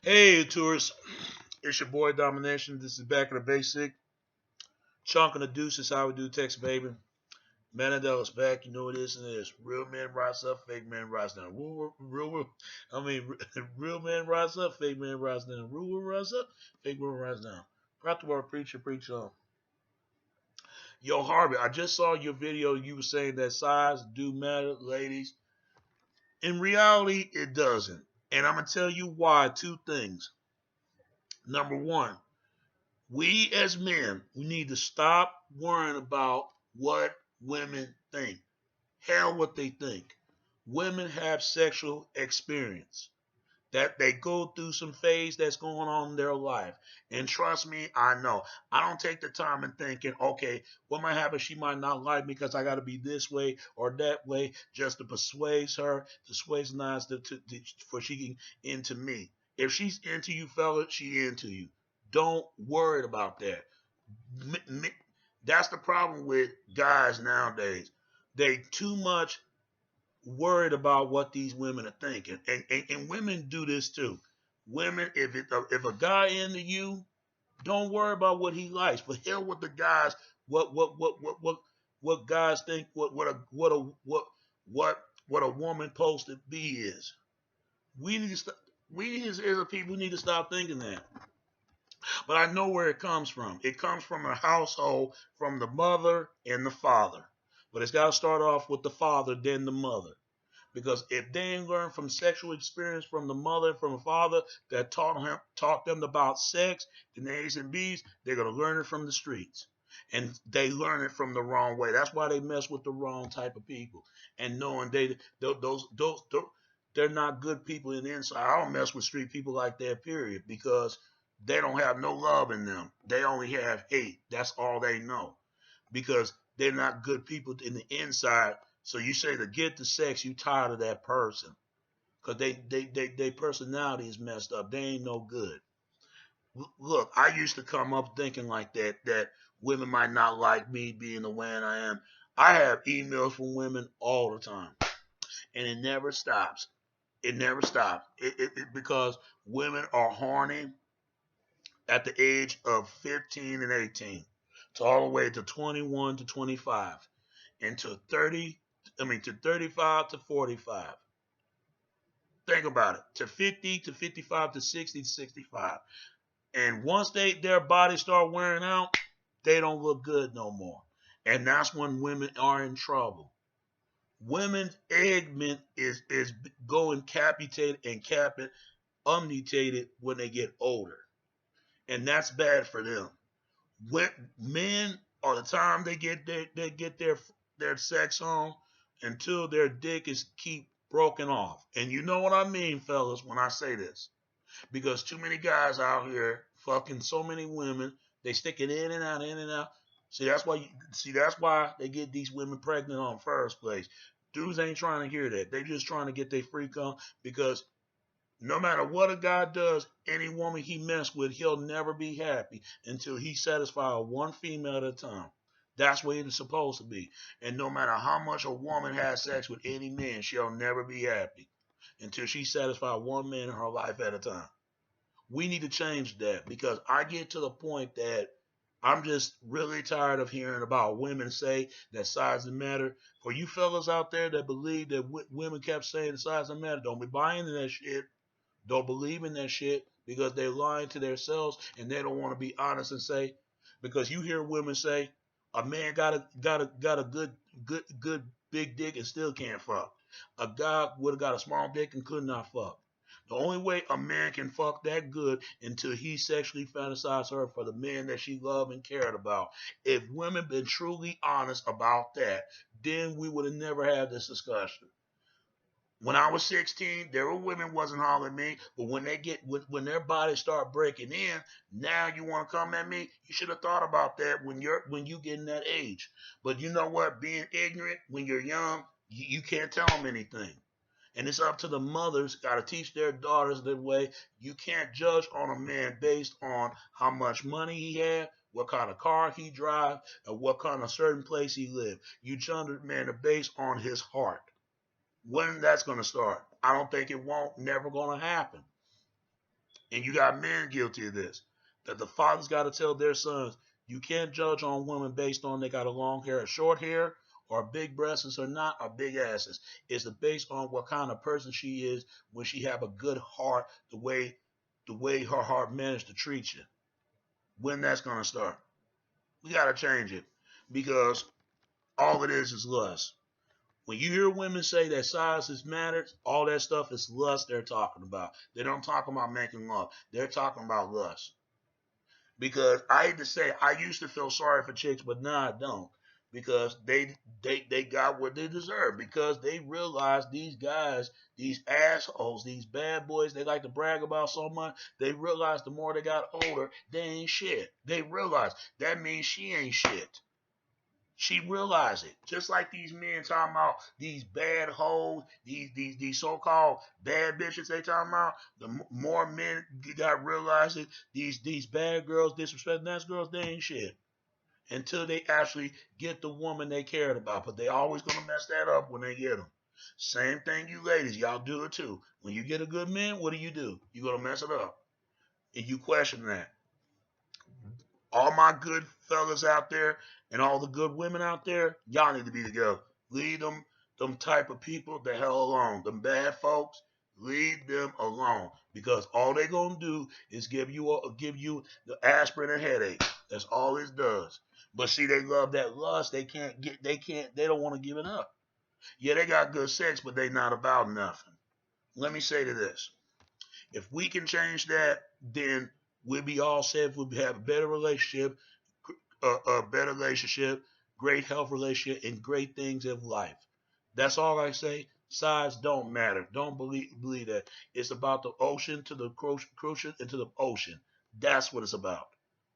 Hey, tourists. It's your boy Domination. This is Back of the Basic. Chunk and the Deuce is how we do text, baby. Manadel is back. You know what it is and it is. Real men rise up, fake men rise down. Real men rise up, fake men rise down. Real men rise up, fake men rise down. Brought to our preacher, preach on. Yo, Harvey, I just saw your video. You were saying that size do matter, ladies. In reality, it doesn't. And I'm going to tell you why. Two things. Number one, we as men, we need to stop worrying about what women think. Hell, what they think. Women have sexual experience. That they go through some phase that's going on in their life. And trust me, I know. I don't take the time and thinking, okay, what might happen? She might not like me because I got to be this way or that way just to persuade her, persuade nice for she can into me. If she's into you, fella, she into you. Don't worry about that. That's the problem with guys nowadays. They too much worried about what these women are thinking, and women do this too. Women, if a guy into you, don't worry about what he likes. For hell with the guys, what guys think, what a woman supposed to be is. We need to stop. We as a people need to stop thinking that. But I know where it comes from. It comes from a household, from the mother and the father. But it's got to start off with the father, then the mother. Because if they ain't learned from sexual experience from the mother and from the father that taught them about sex, the A's and B's, they're gonna learn it from the streets. And they learn it from the wrong way. That's why they mess with the wrong type of people. And knowing those they're not good people in the inside. I don't mess with street people like that, period, because they don't have no love in them. They only have hate. That's all they know. Because they're not good people in the inside. So you say to get the sex, you tired of that person. Because they personality is messed up. They ain't no good. Look, I used to come up thinking like that women might not like me being the way I am. I have emails from women all the time. And it never stops. It never stops. Because women are horny at the age of 15 and 18 to all the way to 21 to 25 and to 30, to 35 to 45. Think about it. To 50 to 55 to 60 to 65. And once their bodies start wearing out, they don't look good no more. And that's when women are in trouble. Women's egg is going capitated and mutated when they get older. And that's bad for them. When men are the time they get their sex on until their dick is keep broken off. And you know what I mean, fellas, when I say this. Because too many guys out here fucking so many women, they stick it in and out, in and out. That's why they get these women pregnant on first place. Dudes ain't trying to hear that. They just trying to get their freak on because no matter what a guy does, any woman he mess with, he'll never be happy until he satisfies one female at a time. That's what it's supposed to be. And no matter how much a woman has sex with any man, she'll never be happy until she satisfies one man in her life at a time. We need to change that because I get to the point that I'm just really tired of hearing about women say that size doesn't matter. For you fellas out there that believe that women kept saying size doesn't matter, don't be buying into that shit. Don't believe in that shit because they're lying to themselves and they don't want to be honest and say because you hear women say a man got a good big dick and still can't fuck. A guy would have got a small dick and could not fuck. The only way a man can fuck that good until he sexually fantasizes her for the man that she loved and cared about. If women been truly honest about that, then we would have never had this discussion. When I was 16, there were women wasn't hollering at me, but when their bodies start breaking in, now you want to come at me. You should have thought about that when you get in that age. But you know what? Being ignorant when you're young, you can't tell them anything. And it's up to the mothers, got to teach their daughters the way. You can't judge on a man based on how much money he had, what kind of car he drive, and what kind of certain place he live. You judge a man based on his heart. When that's going to start? I don't think it won't. Never going to happen. And you got men guilty of this. That the fathers got to tell their sons, you can't judge on women based on they got a long hair or short hair, or big breasts or not, or big asses. It's based on what kind of person she is when she have a good heart, the way her heart managed to treat you. When that's gonna start? We gotta change it because all it is lust. When you hear women say that sizes matters, all that stuff is lust they're talking about. They don't talk about making love. They're talking about lust. Because I hate to say, I used to feel sorry for chicks, but now I don't. Because they got what they deserve. Because they realize these guys, these assholes, these bad boys they like to brag about so much, they realize the more they got older, they ain't shit. They realize that means she ain't shit. She realized it. Just like these men talking about these bad hoes, these so-called bad bitches they talking about, the more men got realized it, these bad girls, disrespecting nice girls, they ain't shit. Until they actually get the woman they cared about. But they always gonna mess that up when they get them. Same thing you ladies, y'all do it too. When you get a good man, what do? You gonna mess it up. And you question that. All my good fellas out there and all the good women out there, y'all need to be together. Leave them type of people the hell alone. Them bad folks, leave them alone because all they gonna do is give you the aspirin and headache. That's all it does. But see, they love that lust. They don't want to give it up. Yeah, they got good sex, but they not about nothing. Let me say to this: if we can change that, then we'll be all set. We'll have a better relationship, a better relationship, great health relationship, and great things in life. That's all I say. Size don't matter. Don't believe that. It's about the ocean to the crucial into the ocean. That's what it's about.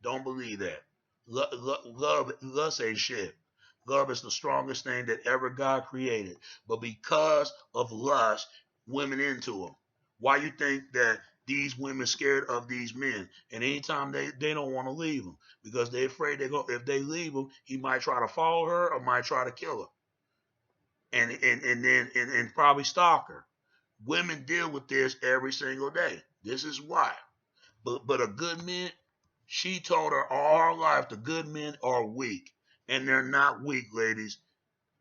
Don't believe that. Love ain't shit. Love is the strongest thing that ever God created. But because of lust, women into them. Why you think that these women scared of these men? And anytime they don't want to leave them because they're afraid if they leave him, he might try to follow her or might try to kill her and probably stalk her. Women deal with this every single day. This is why. But a good man, she told her all her life the good men are weak. And they're not weak, ladies.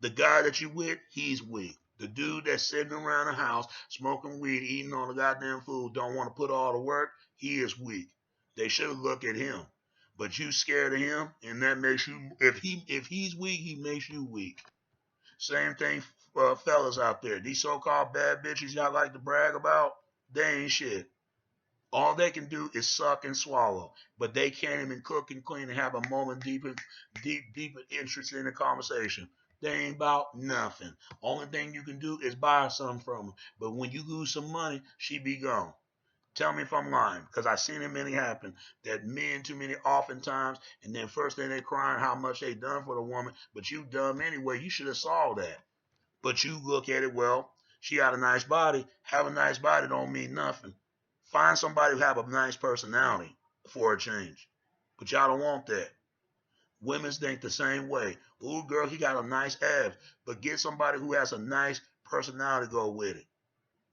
The guy that you with, he's weak. The dude that's sitting around the house smoking weed, eating all the goddamn food, don't want to put all the work, he is weak. They should look at him. But you scared of him, and that makes you. If he's weak, he makes you weak. Same thing, fellas out there. These so-called bad bitches y'all like to brag about, they ain't shit. All they can do is suck and swallow, but they can't even cook and clean and have a moment deeper interest in the conversation. They ain't about nothing. Only thing you can do is buy something from them. But when you lose some money, she be gone. Tell me if I'm lying, because I've seen it many happen. That men too many oftentimes, and then first thing they crying how much they done for the woman, but you dumb anyway. You should have saw that. But you look at it, well, she got a nice body. Have a nice body don't mean nothing. Find somebody who have a nice personality for a change. But y'all don't want that. Women think the same way. Ooh, girl, he got a nice abs. But get somebody who has a nice personality to go with it.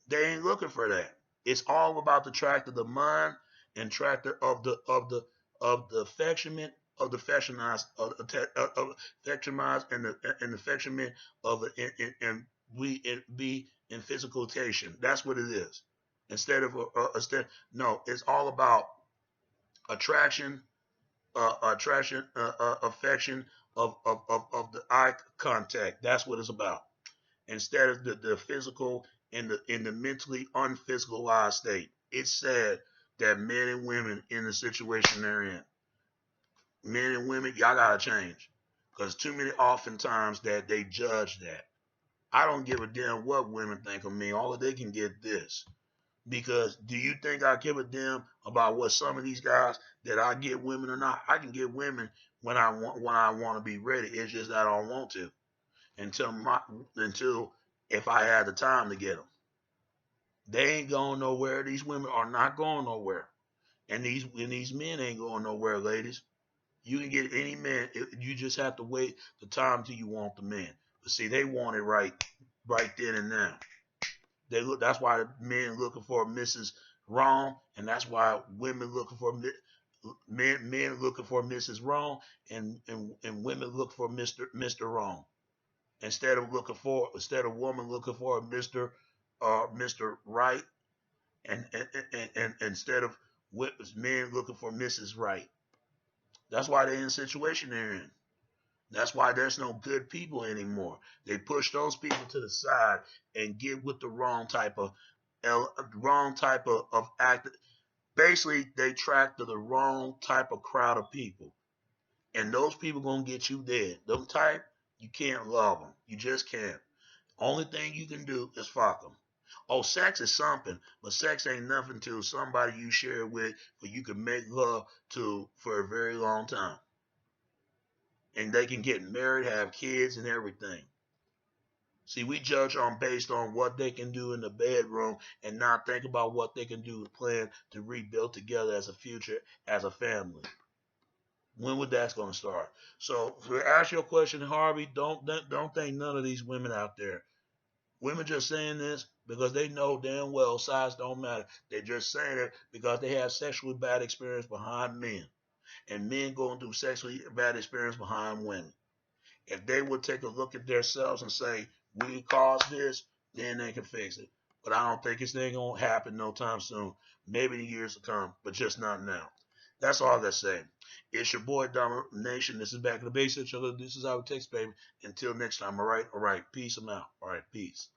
They ain't looking for that. It's all about the tractor of the mind and tractor of the affectionate of the affectionized of affectionized and the affectionate of and we be in physicalization. That's what it is. No, it's all about attraction, affection of the eye contact. That's what it's about. Instead of the physical and the mentally unphysicalized state. It's sad that men and women in the situation they're in, men and women, y'all gotta change. Because too many oftentimes that they judge that. I don't give a damn what women think of me. All they can get this. Because do you think I give a damn about what some of these guys that I get women or not? I can get women when I want to be ready. It's just that I don't want to until if I had the time to get them. They ain't going nowhere. These women are not going nowhere, and these men ain't going nowhere, ladies. You can get any man. You just have to wait the time till you want the man. But see, they want it right then and now. They look. That's why the men looking for Mrs. wrong, and that's why women looking for men looking for Mrs. Wrong, and women look for Mr. Wrong. Instead of woman looking for a Mr. Right, and instead of men looking for Mrs. Right. That's why they're in the situation they're in. That's why there's no good people anymore. They push those people to the side and get with the wrong type of act. Basically, they track to the wrong type of crowd of people, and those people gonna get you dead. Them type, you can't love them. You just can't. Only thing you can do is fuck them. Oh, sex is something, but sex ain't nothing to somebody you share with, but you can make love to for a very long time, and they can get married, have kids, and everything. See, we judge on based on what they can do in the bedroom and not think about what they can do to plan to rebuild together as a future, as a family. When would that's going to start? So to ask your question, Harvey, don't think none of these women out there. Women just saying this because they know damn well size don't matter. They're just saying it because they have sexually bad experience behind men, and men going through sexually bad experience behind women. If they would take a look at themselves and say, we caused this, then they can fix it. But I don't think it's ain't gonna happen no time soon. Maybe in years to come, but just not now. That's all they're saying. It's your boy Domination. This is Back in the Basics. This is our text, baby. Until next time, all right? All right. Peace. I'm out. All right. Peace.